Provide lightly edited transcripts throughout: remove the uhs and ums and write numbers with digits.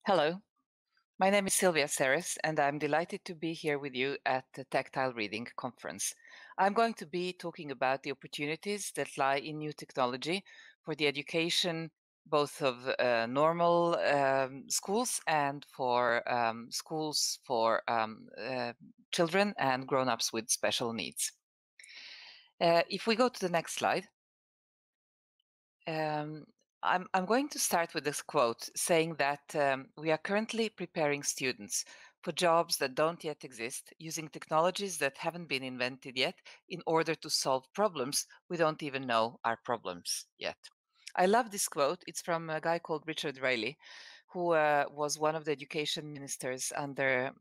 Hello, my name is Sylvia Ceres, and I'm delighted to be here with you at the Tactile Reading Conference. I'm going to be talking about the opportunities that lie in new technology for the education both of normal schools and for schools for children and grown-ups with special needs. If we go to the next slide, I'm going to start with this quote saying that we are currently preparing students for jobs that don't yet exist using technologies that haven't been invented yet in order to solve problems we don't even know are problems yet. I love this quote. It's from a guy called Richard Rayleigh, who was one of the education ministers under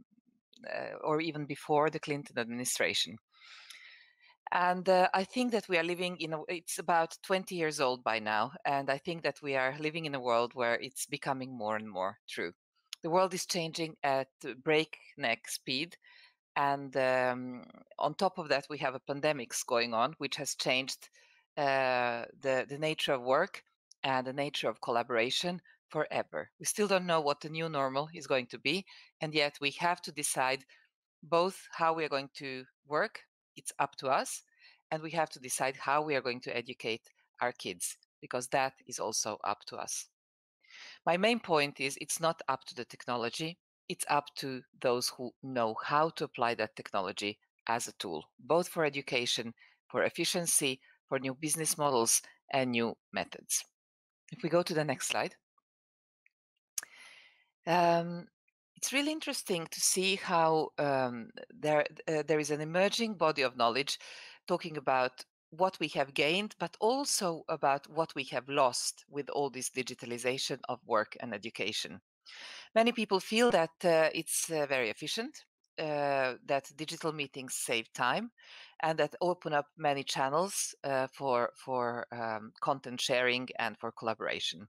or even before the Clinton administration. And I think that we are living it's about 20 years old by now. And I think that we are living in a world where it's becoming more and more true. The world is changing at breakneck speed. And on top of that, we have a pandemics going on, which has changed the nature of work and the nature of collaboration forever. We still don't know what the new normal is going to be. And yet we have to decide both how we are going to work, it's up to us, and we have to decide how we are going to educate our kids, because that is also up to us. My main point is it's not up to the technology, it's up to those who know how to apply that technology as a tool, both for education, for efficiency, for new business models, and new methods. If we go to the next slide. It's really interesting to see how there is an emerging body of knowledge talking about what we have gained, but also about what we have lost with all this digitalization of work and education. Many people feel that it's very efficient, that digital meetings save time, and that open up many channels for content sharing and for collaboration.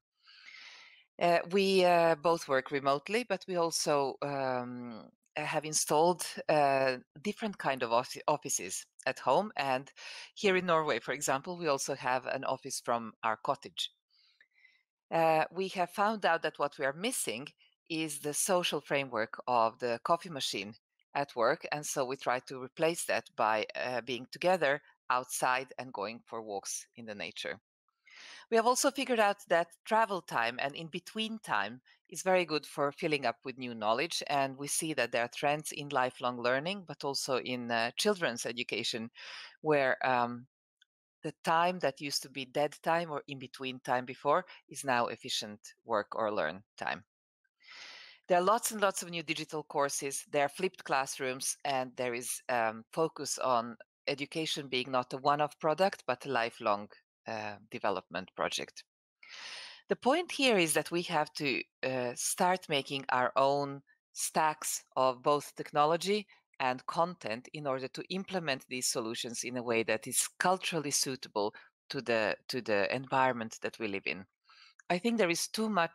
We both work remotely, but we also have installed different kind of offices at home. And here in Norway, for example, we also have an office from our cottage. We have found out that what we are missing is the social framework of the coffee machine at work. And so we try to replace that by being together outside and going for walks in the nature. We have also figured out that travel time and in between time is very good for filling up with new knowledge. And we see that there are trends in lifelong learning, but also in children's education, where the time that used to be dead time or in between time before is now efficient work or learn time. There are lots and lots of new digital courses. There are flipped classrooms, and there is focus on education being not a one-off product, but a lifelong development project. The point here is that we have to start making our own stacks of both technology and content in order to implement these solutions in a way that is culturally suitable to the environment that we live in. I think there is too much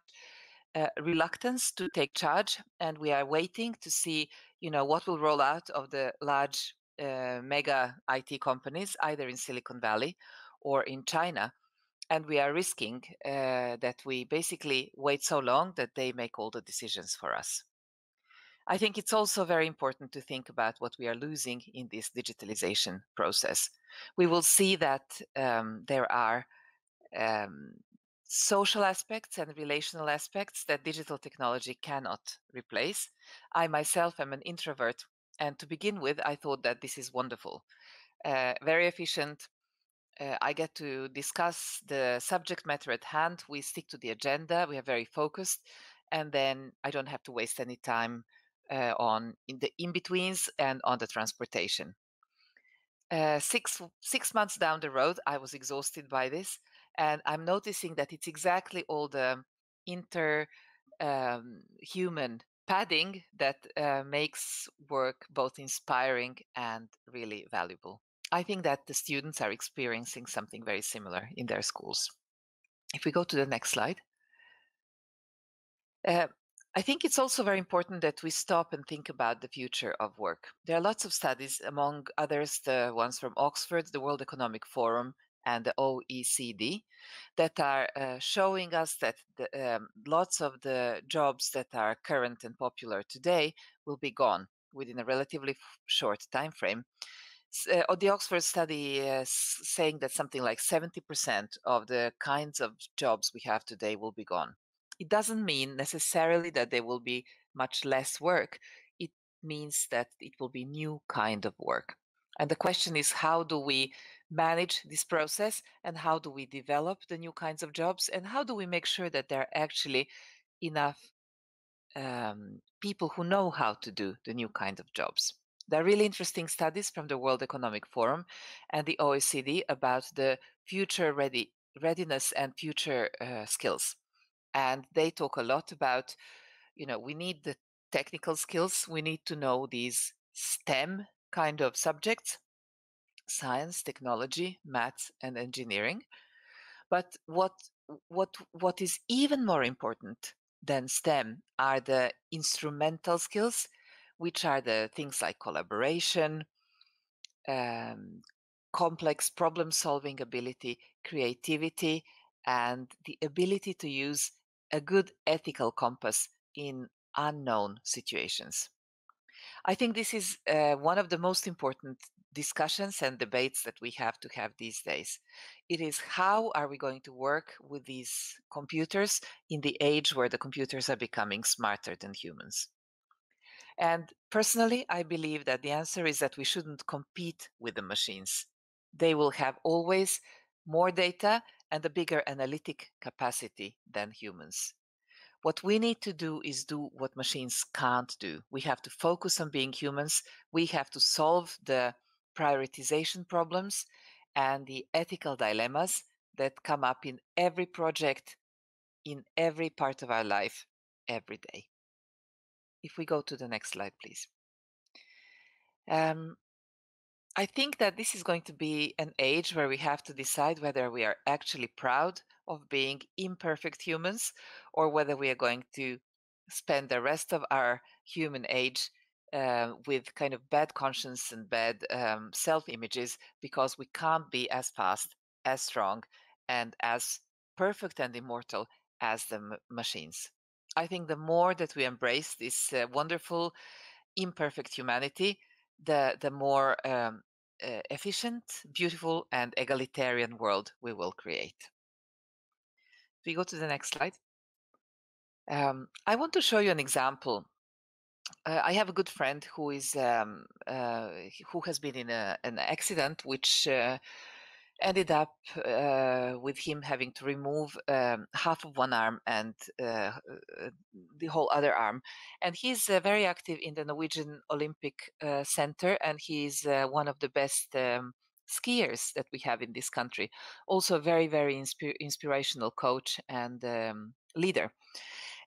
reluctance to take charge, and we are waiting to see, what will roll out of the large mega IT companies, either in Silicon Valley or in China. And we are risking that we basically wait so long that they make all the decisions for us. I think it's also very important to think about what we are losing in this digitalization process. We will see that there are social aspects and relational aspects that digital technology cannot replace. I myself am an introvert, and to begin with, I thought that this is wonderful, very efficient. I get to discuss the subject matter at hand. We stick to the agenda. We are very focused, and then I don't have to waste any time on in the in-betweens and on the transportation. Six months down the road, I was exhausted by this, and I'm noticing that it's exactly all the human padding that makes work both inspiring and really valuable. I think that the students are experiencing something very similar in their schools. If we go to the next slide. I think it's also very important that we stop and think about the future of work. There are lots of studies, among others, the ones from Oxford, the World Economic Forum, and the OECD that are showing us that lots of the jobs that are current and popular today will be gone within a relatively short time frame. The Oxford study is saying that something like 70% of the kinds of jobs we have today will be gone. It doesn't mean necessarily that there will be much less work. It means that it will be new kind of work. And the question is, how do we manage this process, and how do we develop the new kinds of jobs, and how do we make sure that there are actually enough people who know how to do the new kind of jobs? There are really interesting studies from the World Economic Forum and the OECD about the future readiness and future skills. And they talk a lot about, we need the technical skills. We need to know these STEM kind of subjects: science, technology, maths, and engineering. But what is even more important than STEM are the instrumental skills, which are the things like collaboration, um, complex problem-solving ability, creativity, and the ability to use a good ethical compass in unknown situations. I think this is one of the most important discussions and debates that we have to have these days. It is, how are we going to work with these computers in the age where the computers are becoming smarter than humans? And personally, I believe that the answer is that we shouldn't compete with the machines. They will have always more data and a bigger analytic capacity than humans. What we need to do is do what machines can't do. We have to focus on being humans. We have to solve the prioritization problems and the ethical dilemmas that come up in every project, in every part of our life, every day. If we go to the next slide, please. Um, I think that this is going to be an age where we have to decide whether we are actually proud of being imperfect humans, or whether we are going to spend the rest of our human age with kind of bad conscience and bad self images, because we can't be as fast, as strong, and as perfect and immortal as the machines. I think the more that we embrace this wonderful imperfect humanity, the more efficient, beautiful, and egalitarian world we will create. If we go to the next slide. I want to show you an example. I have a good friend who has been in an accident which ended up with him having to remove half of one arm and the whole other arm. And he's very active in the Norwegian Olympic Center, and he's one of the best skiers that we have in this country. Also, a very, very inspirational coach and leader.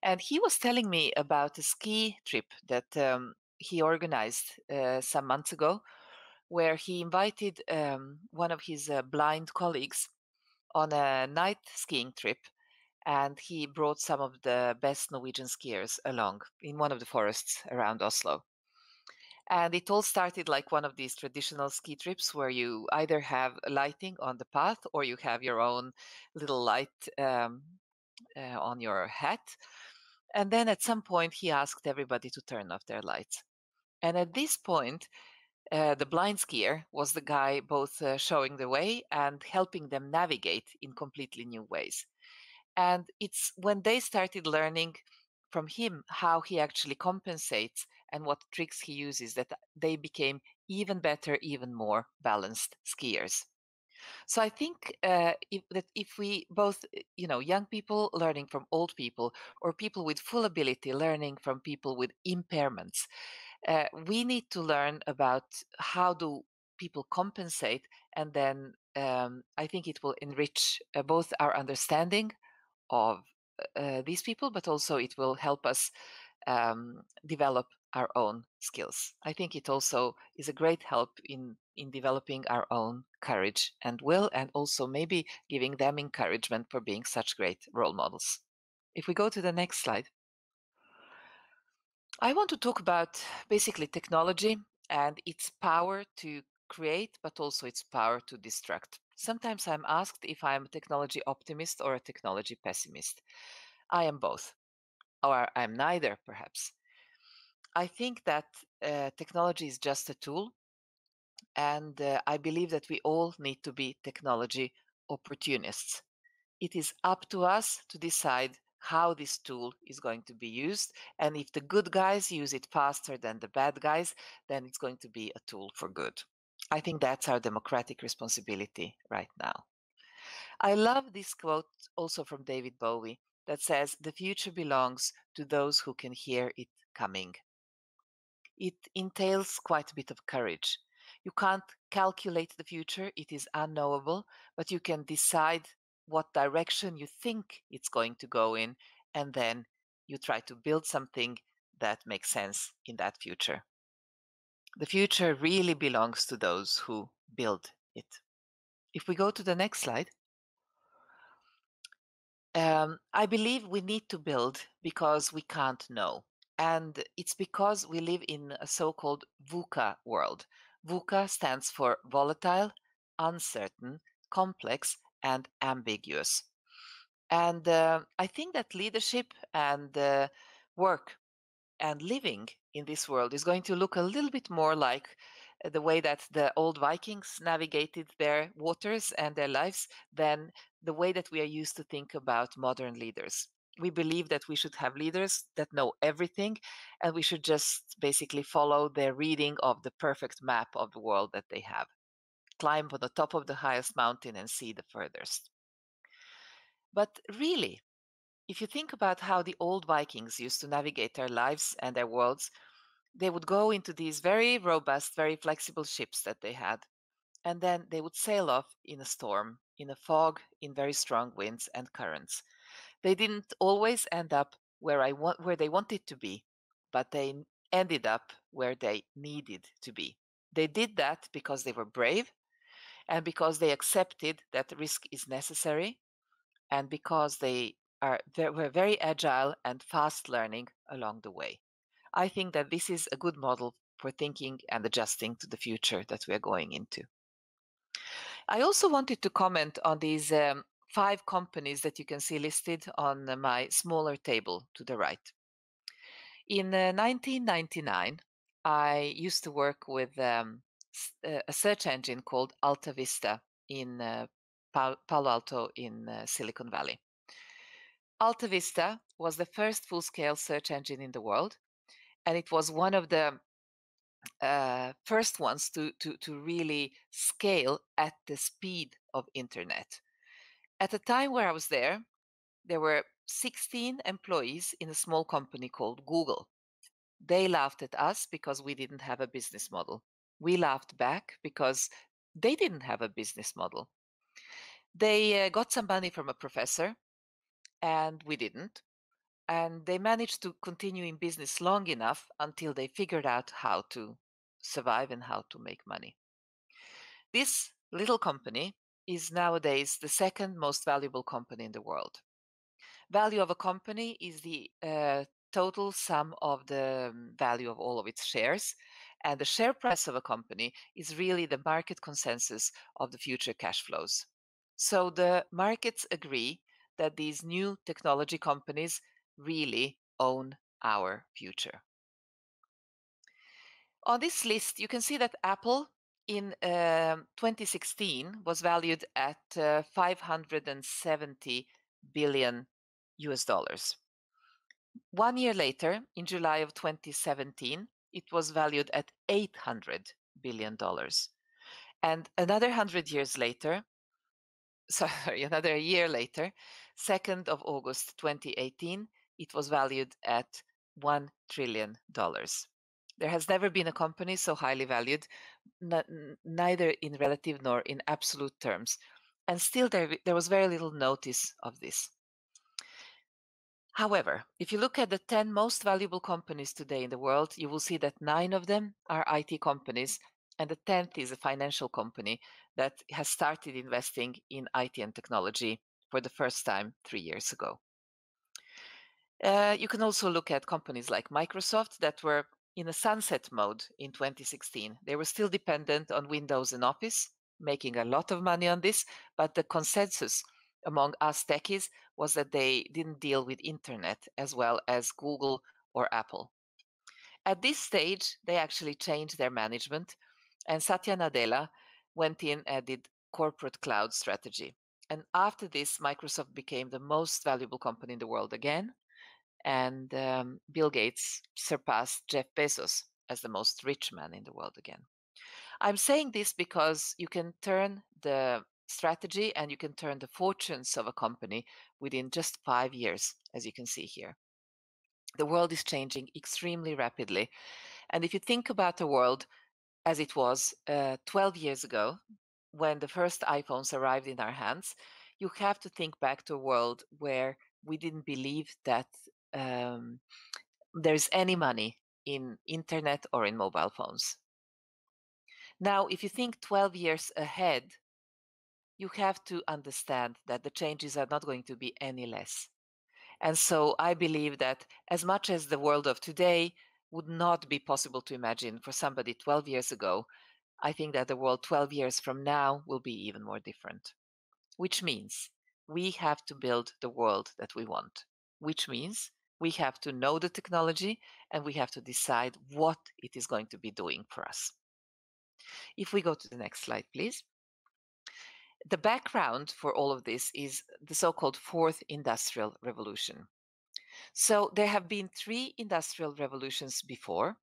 And he was telling me about a ski trip that he organized some months ago, where he invited one of his blind colleagues on a night skiing trip. And he brought some of the best Norwegian skiers along in one of the forests around Oslo. And it all started like one of these traditional ski trips where you either have lighting on the path, or you have your own little light on your hat. And then at some point, he asked everybody to turn off their lights. And at this point, the blind skier was the guy both showing the way and helping them navigate in completely new ways. And it's when they started learning from him how he actually compensates and what tricks he uses that they became even better, even more balanced skiers. So I think if we both, young people learning from old people, or people with full ability learning from people with impairments, we need to learn about how do people compensate, and then I think it will enrich both our understanding of these people, but also it will help us develop our own skills. I think it also is a great help in developing our own courage and will, and also maybe giving them encouragement for being such great role models. If we go to the next slide. I want to talk about basically technology and its power to create, but also its power to destruct. Sometimes I'm asked if I'm a technology optimist or a technology pessimist. I am both, or I'm neither, perhaps. I think that technology is just a tool, and I believe that we all need to be technology opportunists. It is up to us to decide how this tool is going to be used. And if the good guys use it faster than the bad guys, then it's going to be a tool for good. I think that's our democratic responsibility right now. I love this quote also from David Bowie that says, "The future belongs to those who can hear it coming." It entails quite a bit of courage. You can't calculate the future, it is unknowable, but you can decide what direction you think it's going to go in, and then you try to build something that makes sense in that future. The future really belongs to those who build it. If we go to the next slide, I believe we need to build because we can't know. And it's because we live in a so called VUCA world. VUCA stands for volatile, uncertain, complex, and ambiguous. And I think that leadership and work and living in this world is going to look a little bit more like the way that the old Vikings navigated their waters and their lives than the way that we are used to think about modern leaders. We believe that we should have leaders that know everything, and we should just basically follow their reading of the perfect map of the world that they have. Climb on the top of the highest mountain and see the furthest. But really, if you think about how the old Vikings used to navigate their lives and their worlds, they would go into these very robust, very flexible ships that they had, and then they would sail off in a storm, in a fog, in very strong winds and currents. They didn't always end up where they wanted to be, but they ended up where they needed to be. They did that because they were brave and because they accepted that risk is necessary and because were very agile and fast learning along the way. I think that this is a good model for thinking and adjusting to the future that we are going into. I also wanted to comment on these 5 companies that you can see listed on my smaller table to the right. In 1999, I used to work with a search engine called Alta Vista in Palo Alto in Silicon Valley. Alta Vista was the first full-scale search engine in the world, and it was one of the first ones to really scale at the speed of internet. At the time where I was there were 16 employees in a small company called Google. They laughed at us because we didn't have a business model. We laughed back because they didn't have a business model. They got some money from a professor, and we didn't. And they managed to continue in business long enough until they figured out how to survive and how to make money. This little company is nowadays the second most valuable company in the world. Value of a company is the total sum of the value of all of its shares. And the share price of a company is really the market consensus of the future cash flows. So the markets agree that these new technology companies really own our future. On this list, you can see that Apple in 2016 was valued at 570 billion US dollars. 1 year later, in July of 2017, it was valued at $800 billion. And another 100 years later, sorry, another year later, 2nd of August 2018, it was valued at $1 trillion. There has never been a company so highly valued, neither in relative nor in absolute terms. And still, there was very little notice of this. However, if you look at the 10 most valuable companies today in the world, you will see that 9 of them are IT companies, and the 10th is a financial company that has started investing in IT and technology for the first time 3 years ago. You can also look at companies like Microsoft that were in a sunset mode in 2016. They were still dependent on Windows and Office, making a lot of money on this, but the consensus among us techies was that they didn't deal with internet as well as Google or Apple. At this stage, they actually changed their management, and Satya Nadella went in and did corporate cloud strategy. And after this, Microsoft became the most valuable company in the world again, and Bill Gates surpassed Jeff Bezos as the most rich man in the world again. I'm saying this because you can turn the strategy and you can turn the fortunes of a company within just 5 years, as you can see here. The world is changing extremely rapidly. And if you think about the world as it was 12 years ago, when the first iPhones arrived in our hands, you have to think back to a world where we didn't believe that um, there's any money in internet or in mobile phones. Now, if you think 12 years ahead, you have to understand that the changes are not going to be any less. And so I believe that as much as the world of today would not be possible to imagine for somebody 12 years ago, I think that the world 12 years from now will be even more different, which means we have to build the world that we want, which means we have to know the technology and we have to decide what it is going to be doing for us. If we go to the next slide, please. The background for all of this is the so-called fourth industrial revolution. So there have been three industrial revolutions before,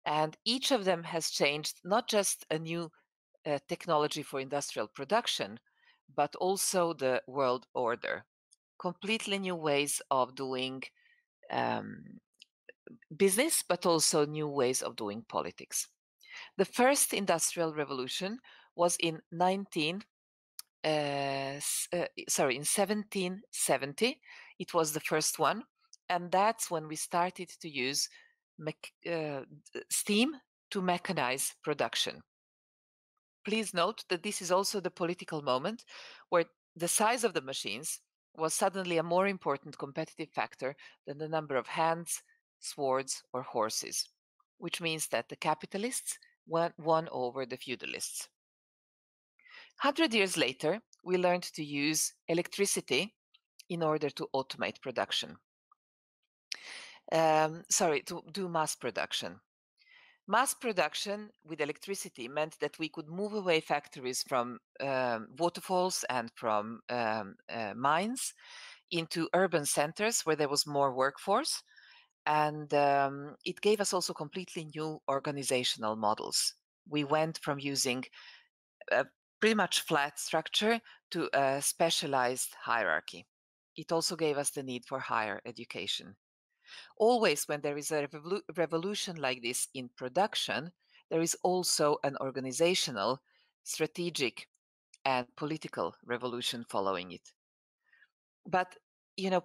and each of them has changed not just a new technology for industrial production, but also the world order. Completely new ways of doing um, business, but also new ways of doing politics. The first industrial revolution was in 1770. It was the first one, and that's when we started to use steam to mechanize production. Please note that this is also the political moment where the size of the machines was suddenly a more important competitive factor than the number of hands, swords, or horses, which means that the capitalists won over the feudalists. 100 years later, we learned to use electricity in order to automate production. To do mass production. Mass production with electricity meant that we could move away factories from waterfalls and from mines into urban centers where there was more workforce. And it gave us also completely new organizational models. We went from using a pretty much flat structure to a specialized hierarchy. It also gave us the need for higher education. Always, when there is a revolution like this in production, there is also an organizational, strategic, and political revolution following it. But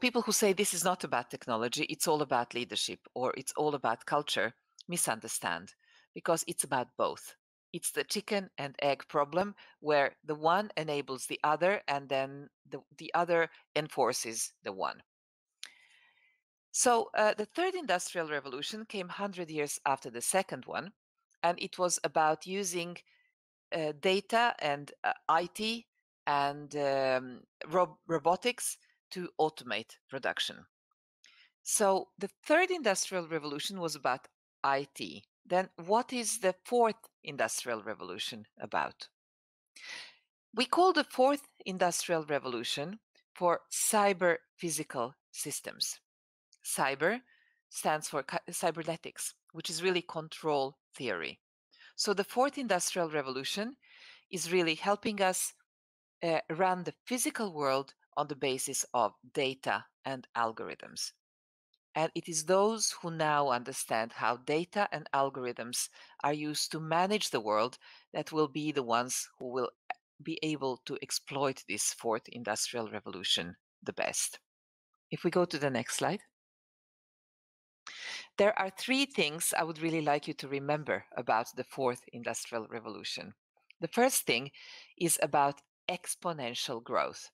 people who say this is not about technology, it's all about leadership, or it's all about culture, misunderstand, because it's about both. It's the chicken and egg problem where the one enables the other and then the other enforces the one. So the third industrial revolution came 100 years after the second one, and it was about using data and IT and robotics to automate production. So the third industrial revolution was about IT. Then what is the fourth industrial revolution about? We call the fourth industrial revolution for cyber physical systems. Cyber stands for cybernetics, which is really control theory. So the fourth industrial revolution is really helping us run the physical world on the basis of data and algorithms. And it is those who now understand how data and algorithms are used to manage the world that will be the ones who will be able to exploit this fourth industrial revolution the best. If we go to the next slide. There are three things I would really like you to remember about the fourth industrial revolution. The first thing is about exponential growth.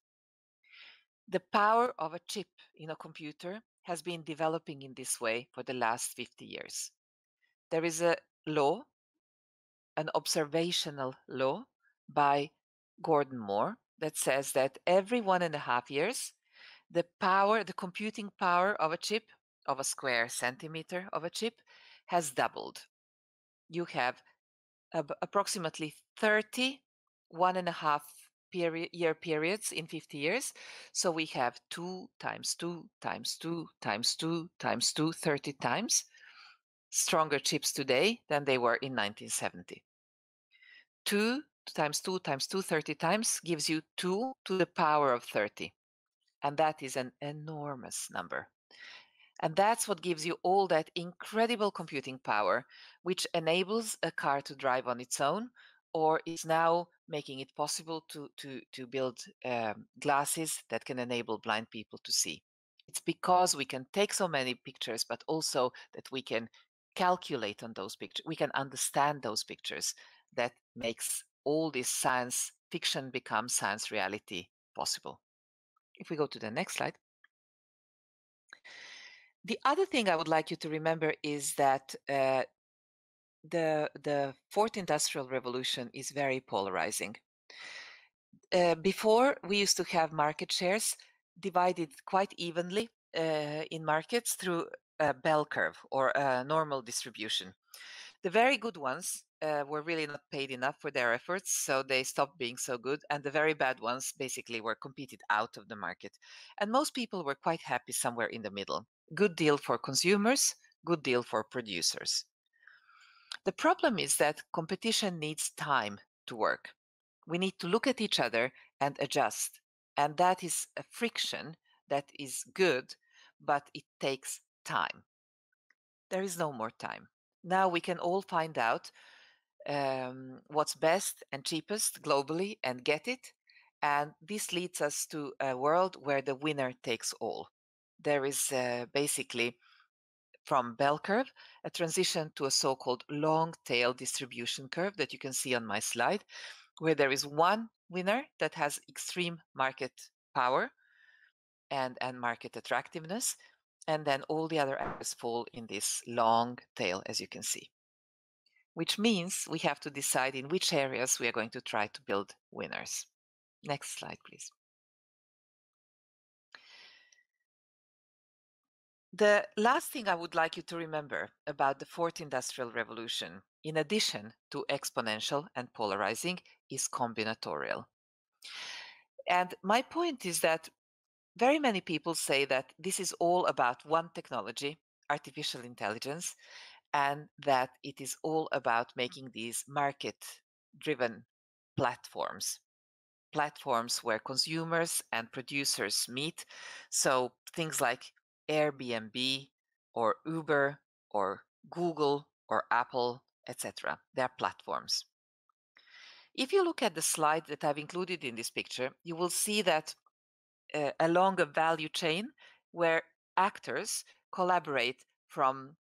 The power of a chip in a computer has been developing in this way for the last 50 years. There is a law, an observational law, by Gordon Moore that says that every 1.5 years, the computing power of a chip, of a square centimeter of a chip, has doubled. You have approximately 30 1.5 year periods in 50 years. So we have 2 times 2 times 2 times 2 times 2, 30 times stronger chips today than they were in 1970. 2 times 2 times 2, 30 times gives you 2 to the power of 30. And that is an enormous number. And that's what gives you all that incredible computing power, which enables a car to drive on its own, or is now making it possible to build glasses that can enable blind people to see. It's because we can take so many pictures, but also that we can calculate on those pictures, we can understand those pictures, that makes all this science fiction become science reality possible. If we go to the next slide. The other thing I would like you to remember is that the fourth industrial revolution is very polarizing. Before, we used to have market shares divided quite evenly in markets through a bell curve or a normal distribution. The very good ones were really not paid enough for their efforts, so they stopped being so good. And the very bad ones basically were competed out of the market. And most people were quite happy somewhere in the middle. Good deal for consumers, good deal for producers. The problem is that competition needs time to work. We need to look at each other and adjust. And that is a friction that is good, but it takes time. There is no more time. Now we can all find out what's best and cheapest globally and get it. And this leads us to a world where the winner takes all. There is basically, from bell curve, a transition to a so-called long tail distribution curve that you can see on my slide, where there is one winner that has extreme market power and market attractiveness, and then all the other actors fall in this long tail, as you can see, which means we have to decide in which areas we are going to try to build winners. Next slide, please. The last thing I would like you to remember about the fourth industrial revolution, in addition to exponential and polarizing, is combinatorial. And my point is that very many people say that this is all about one technology, artificial intelligence, and that it is all about making these market-driven platforms, platforms where consumers and producers meet. So things like Airbnb or Uber or Google or Apple, etc. They're platforms. If you look at the slide that I've included in this picture, you will see that along a value chain where actors collaborate from,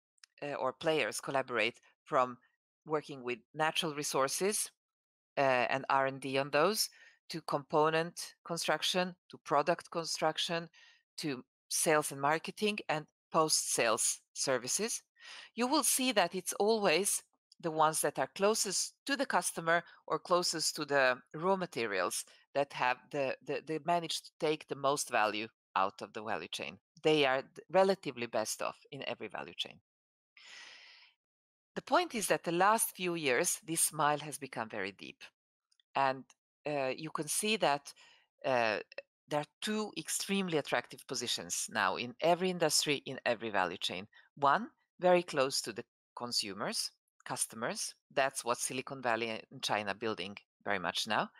or players collaborate from working with natural resources and R&D on those, to component construction, to product construction, to sales and marketing, and post-sales services. You will see that it's always the ones that are closest to the customer or closest to the raw materials that have they manage to take the most value out of the value chain. They are relatively best off in every value chain. The point is that the last few years, this smile has become very deep. And you can see that there are two extremely attractive positions now in every industry, in every value chain. One, very close to the consumers, customers. That's what Silicon Valley and China building very much now.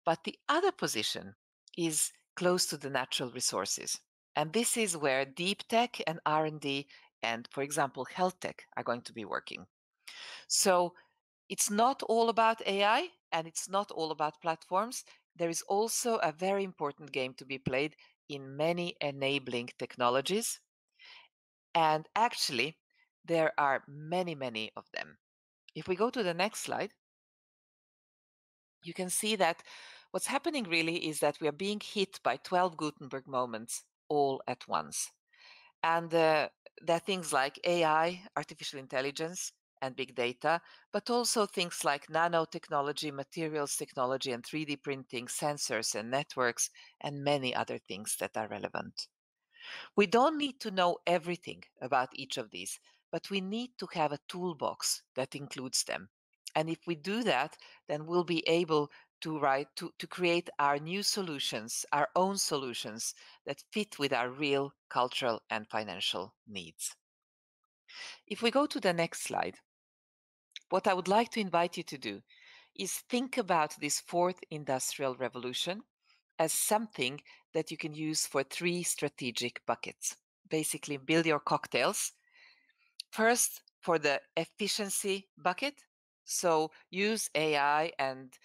But the other position is close to the natural resources. And this is where deep tech and R&D and, for example, health tech are going to be working. So it's not all about AI and it's not all about platforms. There is also a very important game to be played in many enabling technologies. And actually, there are many, many of them. If we go to the next slide, you can see that what's happening really is that we are being hit by 12 Gutenberg moments all at once. And there are things like AI, artificial intelligence, and big data, but also things like nanotechnology, materials technology, and 3D printing, sensors and networks, and many other things that are relevant. We don't need to know everything about each of these, but we need to have a toolbox that includes them. And if we do that, then we'll be able to create our new solutions, our own solutions that fit with our real cultural and financial needs. If we go to the next slide, what I would like to invite you to do is think about this fourth industrial revolution as something that you can use for three strategic buckets. Basically, build your cocktails. First, for the efficiency bucket. So use AI and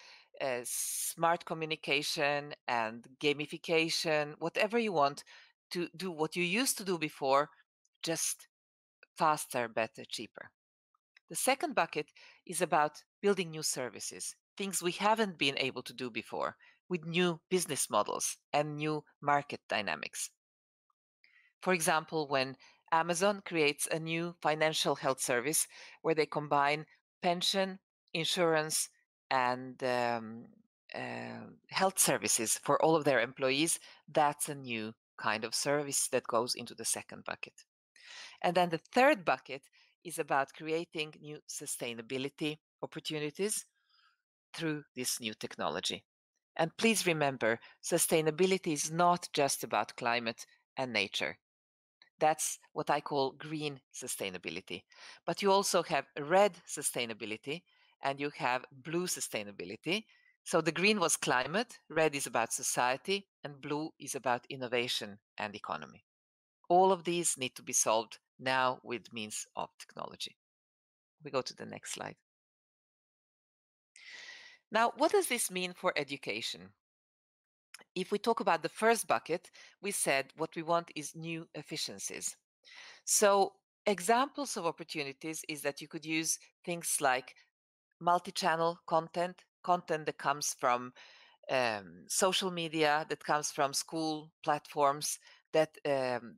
smart communication and gamification, whatever you want to do what you used to do before, just faster, better, cheaper. The second bucket is about building new services, things we haven't been able to do before, with new business models and new market dynamics. For example, when Amazon creates a new financial health service where they combine pension, insurance, and health services for all of their employees, that's a new kind of service that goes into the second bucket. And then the third bucket is about creating new sustainability opportunities through this new technology. And please remember, sustainability is not just about climate and nature. That's what I call green sustainability. But you also have red sustainability and you have blue sustainability. So the green was climate, red is about society, and blue is about innovation and economy. All of these need to be solved now with means of technology. We go to the next slide. Now, what does this mean for education? If we talk about the first bucket, we said what we want is new efficiencies. So examples of opportunities is that you could use things like multi-channel content, content that comes from social media, that comes from school platforms that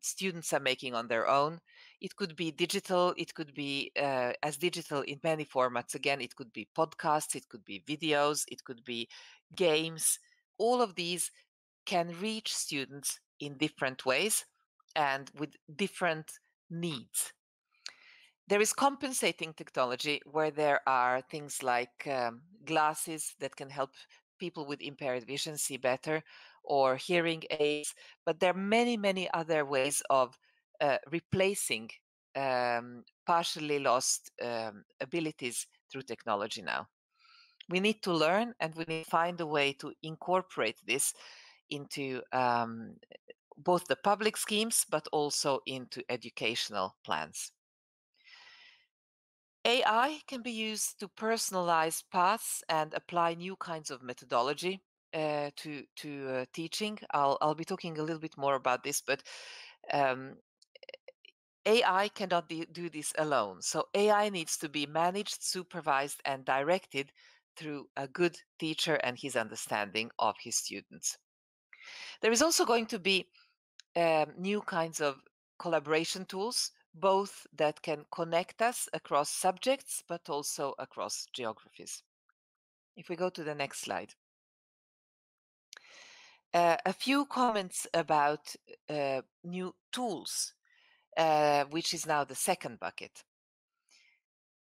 students are making on their own. It could be digital, it could be as digital in many formats. Again, it could be podcasts, it could be videos, it could be games. All of these can reach students in different ways and with different needs. There is compensating technology where there are things like glasses that can help people with impaired vision see better, or hearing aids, but there are many, many other ways of replacing partially lost abilities through technology now. We need to learn and we need to find a way to incorporate this into both the public schemes, but also into educational plans. AI can be used to personalize paths and apply new kinds of methodology to teaching. I'll be talking a little bit more about this, but um, AI cannot do this alone. So AI needs to be managed, supervised, and directed through a good teacher and his understanding of his students. There is also going to be new kinds of collaboration tools, both that can connect us across subjects, but also across geographies. If we go to the next slide. A few comments about new tools, which is now the second bucket.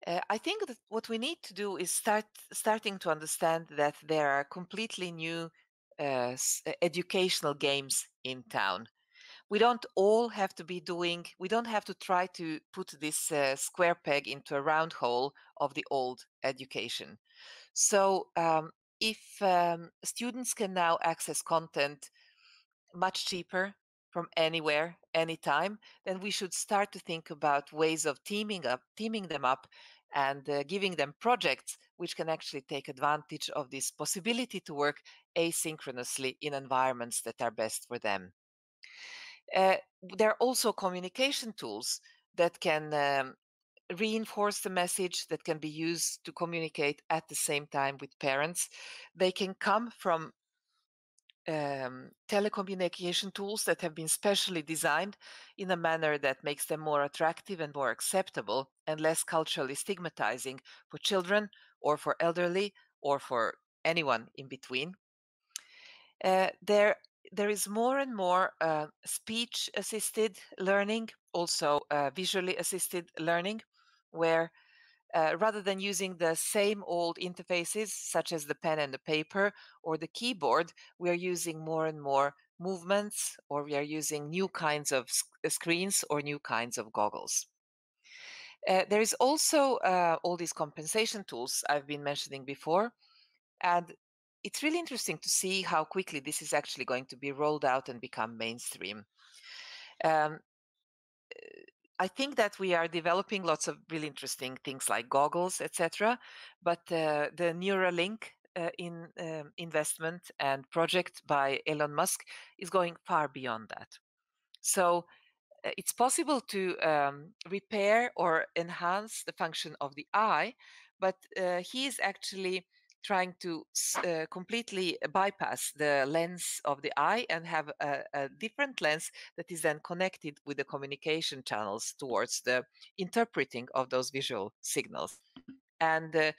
I think that what we need to do is starting to understand that there are completely new educational games in town. We don't all have to be doing, we don't have to try to put this square peg into a round hole of the old education. So if students can now access content much cheaper from anywhere, anytime, then we should start to think about ways of teaming them up and giving them projects which can actually take advantage of this possibility to work asynchronously in environments that are best for them. There are also communication tools that can reinforce the message, that can be used to communicate at the same time with parents. They can come from telecommunication tools that have been specially designed in a manner that makes them more attractive and more acceptable and less culturally stigmatizing for children or for elderly or for anyone in between. There is more and more speech assisted learning, also visually assisted learning, where rather than using the same old interfaces, such as the pen and the paper or the keyboard, we are using more and more movements, or we are using new kinds of screens or new kinds of goggles. There is also all these compensation tools I've been mentioning before, and it's really interesting to see how quickly this is actually going to be rolled out and become mainstream. Um, I think that we are developing lots of really interesting things like goggles, etc. But the Neuralink investment and project by Elon Musk is going far beyond that. So it's possible to repair or enhance the function of the eye, but he is actually trying to completely bypass the lens of the eye and have a different lens that is then connected with the communication channels towards the interpreting of those visual signals. And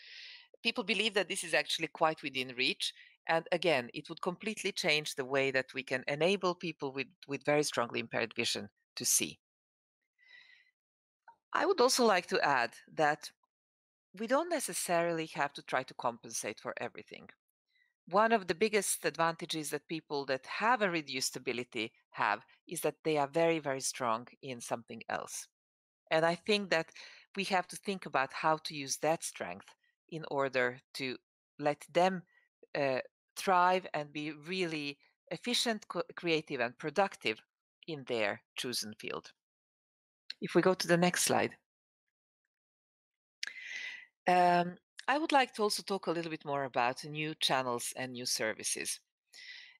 people believe that this is actually quite within reach. And again, it would completely change the way that we can enable people with very strongly impaired vision to see. I would also like to add that we don't necessarily have to try to compensate for everything. One of the biggest advantages that people that have a reduced ability have is that they are very, very strong in something else. And I think that we have to think about how to use that strength in order to let them uh, thrive and be really efficient, creative, and productive in their chosen field. If we go to the next slide. Um, I would like to also talk a little bit more about new channels and new services.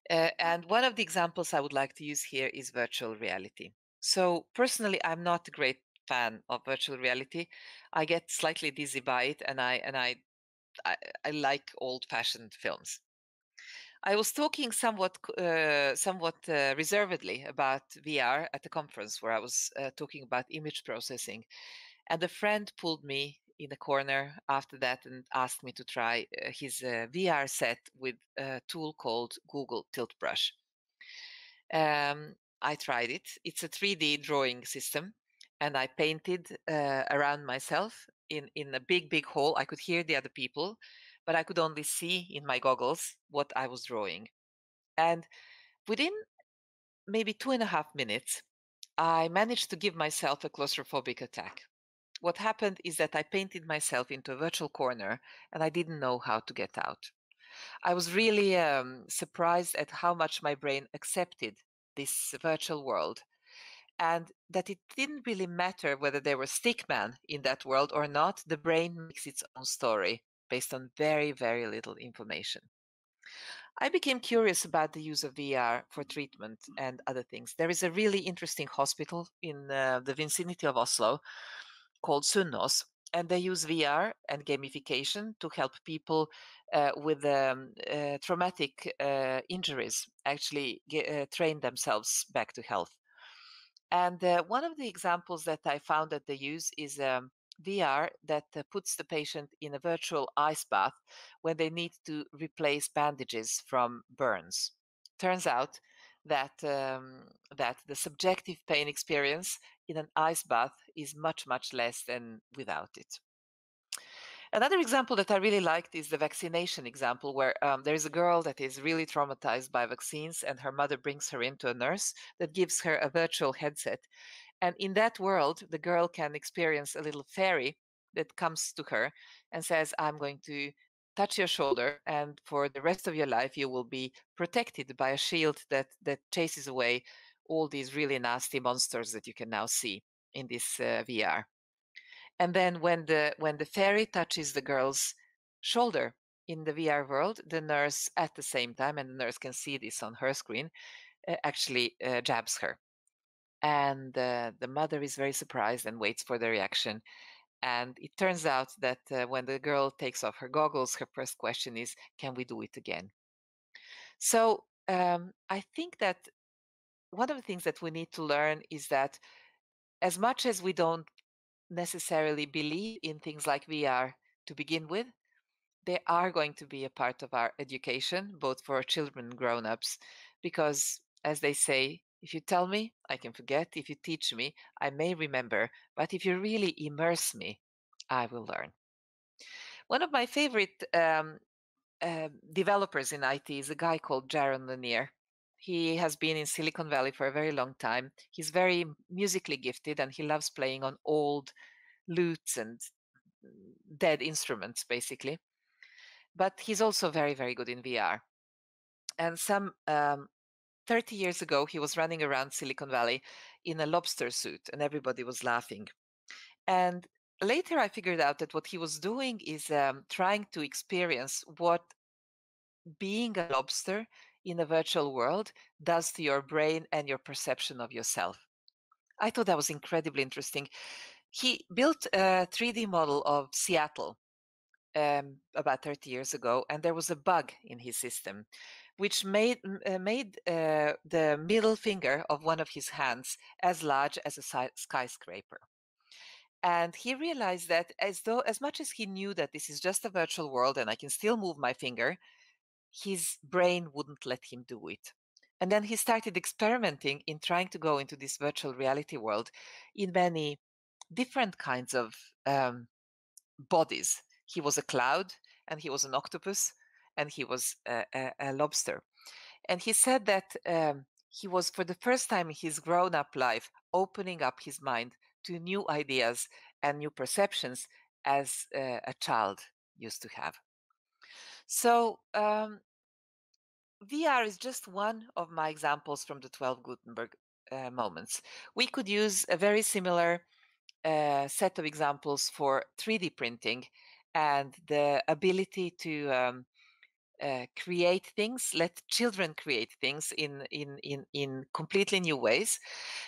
And one of the examples I would like to use here is virtual reality. So personally, I'm not a great fan of virtual reality. I get slightly dizzy by it, and I like old-fashioned films. I was talking somewhat reservedly about VR at a conference where I was talking about image processing, and a friend pulled me in a corner after that and asked me to try his VR set with a tool called Google Tilt Brush. I tried it. It's a 3D drawing system, and I painted around myself in a big hole. I could hear the other people, but I could only see in my goggles what I was drawing. And within maybe 2.5 minutes, I managed to give myself a claustrophobic attack. What happened is that I painted myself into a virtual corner and I didn't know how to get out. I was really surprised at how much my brain accepted this virtual world, and that it didn't really matter whether there were stickman in that world or not. The brain makes its own story based on very, very little information. I became curious about the use of VR for treatment and other things. There is a really interesting hospital in the vicinity of Oslo called Sunnaas, and they use VR and gamification to help people with traumatic injuries actually train themselves back to health. And one of the examples that I found that they use is VR that puts the patient in a virtual ice bath when they need to replace bandages from burns. Turns out that the subjective pain experience in an ice bath is much less than without it. Another example that I really liked is the vaccination example, where there is a girl that is really traumatized by vaccines, and her mother brings her into a nurse that gives her a virtual headset. And in that world, the girl can experience a little fairy that comes to her and says, I'm going to touch your shoulder, and for the rest of your life, you will be protected by a shield that chases away all these really nasty monsters that you can now see in this VR. And then when the fairy touches the girl's shoulder in the VR world, the nurse at the same time, and the nurse can see this on her screen, actually jabs her. And the mother is very surprised and waits for the reaction. And it turns out that when the girl takes off her goggles, her first question is, can we do it again? So I think that one of the things that we need to learn is that as much as we don't necessarily believe in things like VR to begin with, they are going to be a part of our education, both for children and grown-ups, because as they say, if you tell me, I can forget. If you teach me, I may remember. But if you really immerse me, I will learn. One of my favorite developers in IT is a guy called Jaron Lanier. He has been in Silicon Valley for a very long time. He's very musically gifted and he loves playing on old lutes and dead instruments, basically. But he's also very, very good in VR. And some 30 years ago, he was running around Silicon Valley in a lobster suit, and everybody was laughing. And later, I figured out that what he was doing is trying to experience what being a lobster in a virtual world does to your brain and your perception of yourself. I thought that was incredibly interesting. He built a 3D model of Seattle about 30 years ago, and there was a bug in his system, which made the middle finger of one of his hands as large as a skyscraper. And he realized that as much as he knew that this is just a virtual world and I can still move my finger, his brain wouldn't let him do it. And then he started experimenting in trying to go into this virtual reality world in many different kinds of bodies. He was a cloud, and he was an octopus, and he was a lobster. And he said that he was, for the first time in his grown up life, opening up his mind to new ideas and new perceptions as a child used to have. So, VR is just one of my examples from the 12 Gutenberg moments. We could use a very similar set of examples for 3D printing and the ability to create things, let children create things in completely new ways,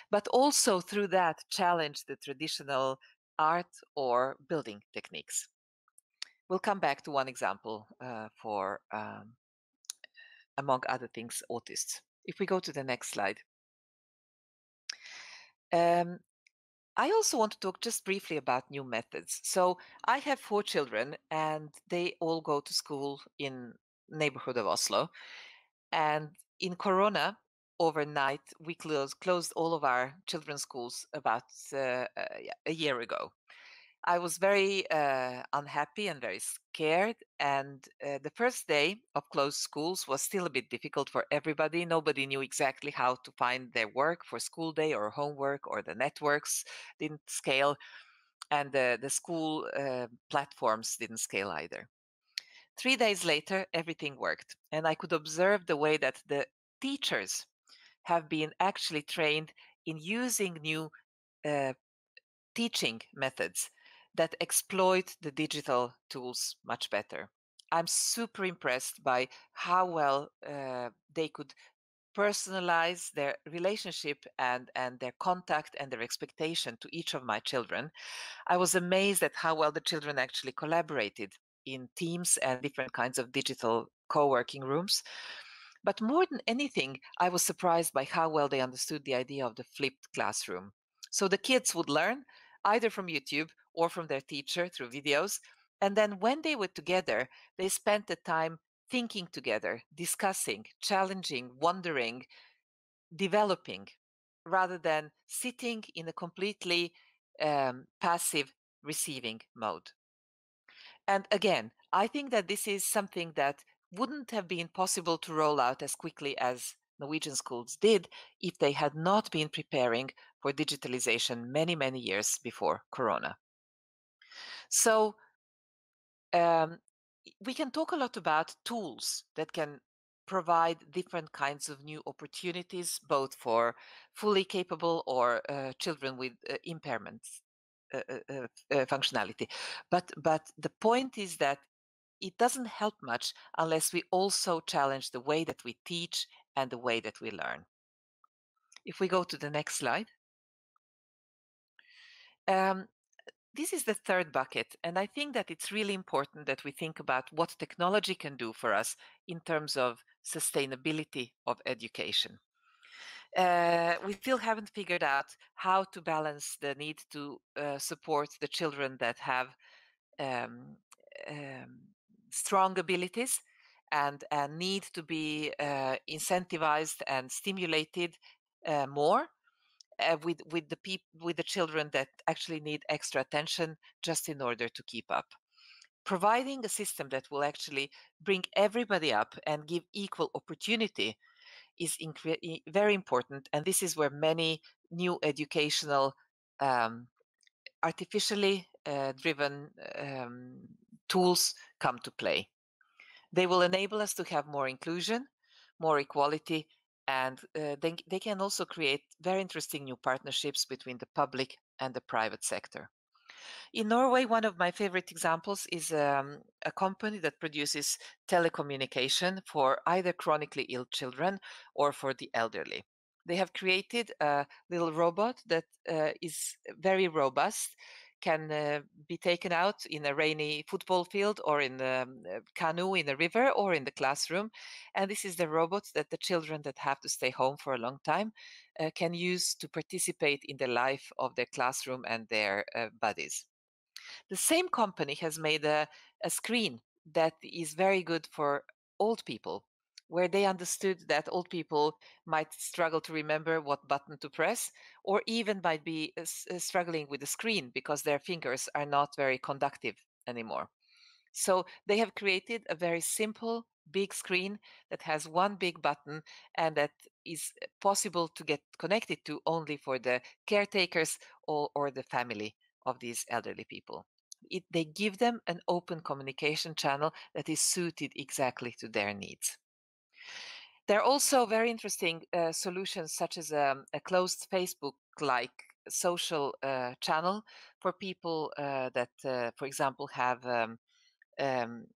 but also through that challenge the traditional art or building techniques. We'll come back to one example for, among other things, autists. If we go to the next slide. Um, I also want to talk just briefly about new methods. So I have 4 children and they all go to school in neighborhood of Oslo. And in Corona, overnight, we closed all of our children's schools about a year ago. I was very unhappy and very scared. And the first day of closed schools was still a bit difficult for everybody. Nobody knew exactly how to find their work for school day or homework, or the networks didn't scale, and the school platforms didn't scale either. 3 days later, everything worked. And I could observe the way that the teachers have been actually trained in using new uh, teaching methods that exploit the digital tools much better. I'm super impressed by how well they could personalize their relationship and their contact and their expectation to each of my children. I was amazed at how well the children actually collaborated in teams and different kinds of digital co-working rooms. But more than anything, I was surprised by how well they understood the idea of the flipped classroom. So the kids would learn either from YouTube or from their teacher through videos. And then when they were together, they spent the time thinking together, discussing, challenging, wondering, developing, rather than sitting in a completely passive receiving mode. And again, I think that this is something that wouldn't have been possible to roll out as quickly as Norwegian schools did if they had not been preparing for digitalization many, many years before Corona. So um, we can talk a lot about tools that can provide different kinds of new opportunities, both for fully capable or children with impairments functionality. But the point is that it doesn't help much unless we also challenge the way that we teach and the way that we learn. If we go to the next slide. Um, This is the third bucket, and I think that it's really important that we think about what technology can do for us in terms of sustainability of education. We still haven't figured out how to balance the need to support the children that have um, um, strong abilities and need to be incentivized and stimulated more with the children that actually need extra attention just in order to keep up. Providing a system that will actually bring everybody up and give equal opportunity is very important, and this is where many new educational um, artificially driven tools come to play. They will enable us to have more inclusion, more equality, and they can also create very interesting new partnerships between the public and the private sector. In Norway, one of my favorite examples is a company that produces telecommunication for either chronically ill children or for the elderly. They have created a little robot that is very robust, can be taken out in a rainy football field or in a canoe in a river or in the classroom. And this is the robot that the children that have to stay home for a long time can use to participate in the life of their classroom and their buddies. The same company has made a screen that is very good for old people, where they understood that old people might struggle to remember what button to press, or even might be struggling with the screen because their fingers are not very conductive anymore. So they have created a very simple, big screen that has one big button and that is possible to get connected to only for the caretakers or the family of these elderly people. They give them an open communication channel that is suited exactly to their needs. There are also very interesting solutions, such as a closed Facebook like social channel for people that, for example, have um,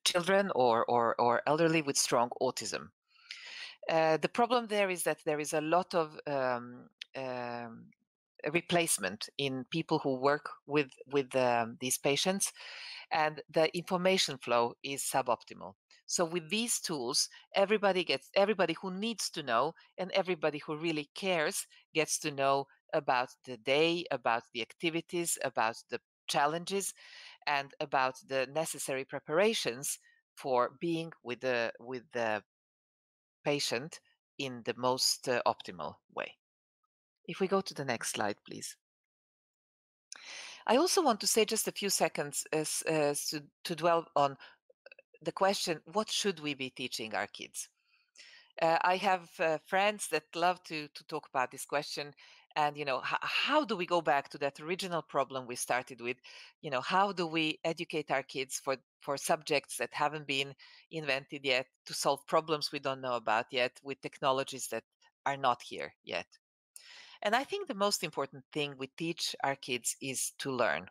children or elderly with strong autism. The problem there is that there is a lot of um, replacement in people who work with these patients, and the information flow is suboptimal. So with these tools, everybody who needs to know and everybody who really cares gets to know about the day, about the activities, about the challenges, and about the necessary preparations for being with the patient in the most optimal way. If we go to the next slide, please. I also want to say just a few seconds to dwell on the question, what should we be teaching our kids? I have friends that love to talk about this question, and how do we go back to that original problem we started with? How do we educate our kids for subjects that haven't been invented yet, to solve problems we don't know about yet with technologies that are not here yet? And I think the most important thing we teach our kids is to learn.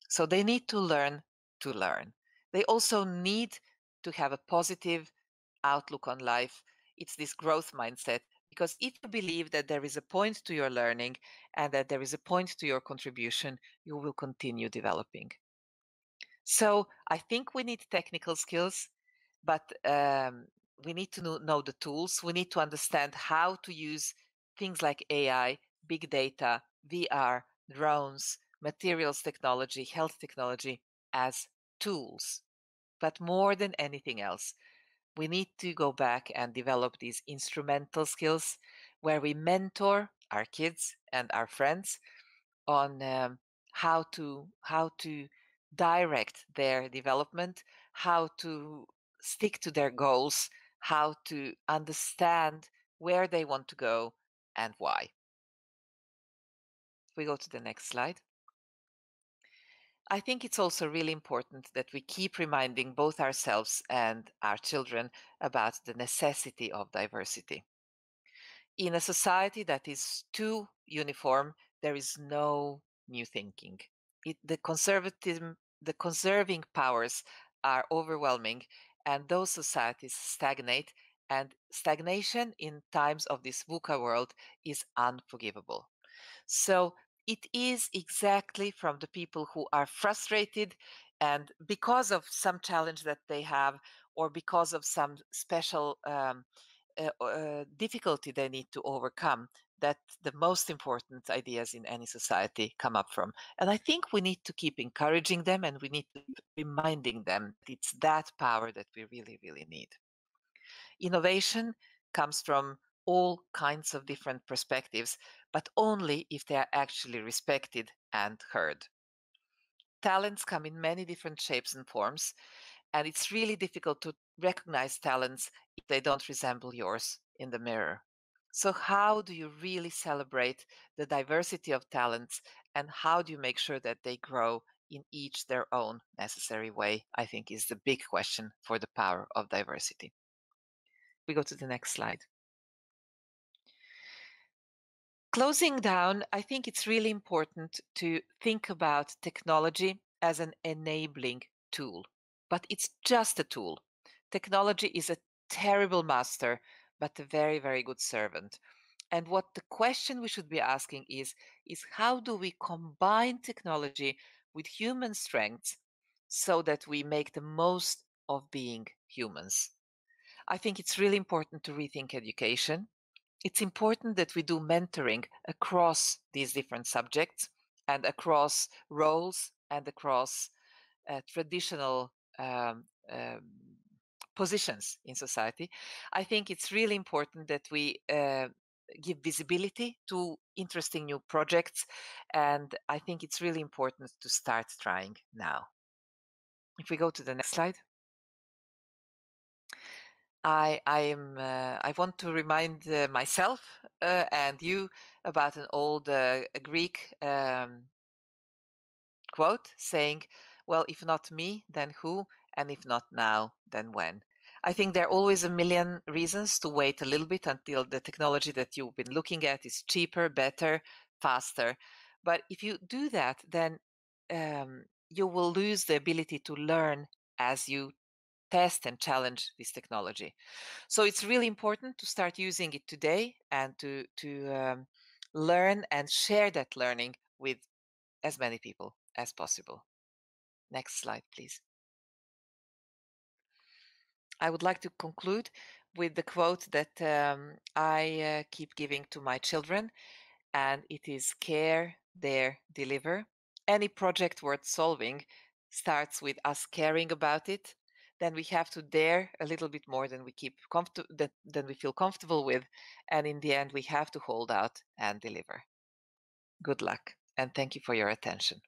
So they need to learn to learn. They also need to have a positive outlook on life. It's this growth mindset. Because if you believe that there is a point to your learning and that there is a point to your contribution, you will continue developing. So I think we need technical skills, but we need to know the tools. We need to understand how to use things like AI, big data, VR, drones, materials technology, health technology as tools. But more than anything else, we need to go back and develop these instrumental skills where we mentor our kids and our friends on how to direct their development, how to stick to their goals, how to understand where they want to go and why. We go to the next slide. I think it's also really important that we keep reminding both ourselves and our children about the necessity of diversity. In a society that is too uniform, there is no new thinking. The conserving powers are overwhelming, and those societies stagnate. And stagnation in times of this VUCA world is unforgivable. So it is exactly from the people who are frustrated and because of some challenge that they have or because of some special difficulty they need to overcome that the most important ideas in any society come up from. And I think we need to keep encouraging them and we need to keep reminding them that it's that power that we really, really need. Innovation comes from all kinds of different perspectives, but only if they are actually respected and heard. Talents come in many different shapes and forms, and it's really difficult to recognize talents if they don't resemble yours in the mirror. So, how do you really celebrate the diversity of talents and how do you make sure that they grow in each their own necessary way? I think is the big question for the power of diversity. We go to the next slide. Closing down, I think it's really important to think about technology as an enabling tool, but it's just a tool. Technology is a terrible master, but a very, very good servant. And what the question we should be asking is how do we combine technology with human strengths so that we make the most of being humans? I think it's really important to rethink education. It's important that we do mentoring across these different subjects and across roles and across traditional positions in society. I think it's really important that we give visibility to interesting new projects, and I think it's really important to start trying now. If we go to the next slide. I want to remind myself and you about an old Greek quote saying, "Well, if not me, then who? And if not now, then when?" I think there are always a million reasons to wait a little bit until the technology that you've been looking at is cheaper, better, faster. But if you do that, then you will lose the ability to learn as you test and challenge this technology. So it's really important to start using it today and to learn and share that learning with as many people as possible. Next slide, please. I would like to conclude with the quote that I keep giving to my children, and it is care, dare, deliver. Any project worth solving starts with us caring about it. Then we have to dare a little bit more than than we feel comfortable with, and in the end, we have to hold out and deliver. Good luck, and thank you for your attention.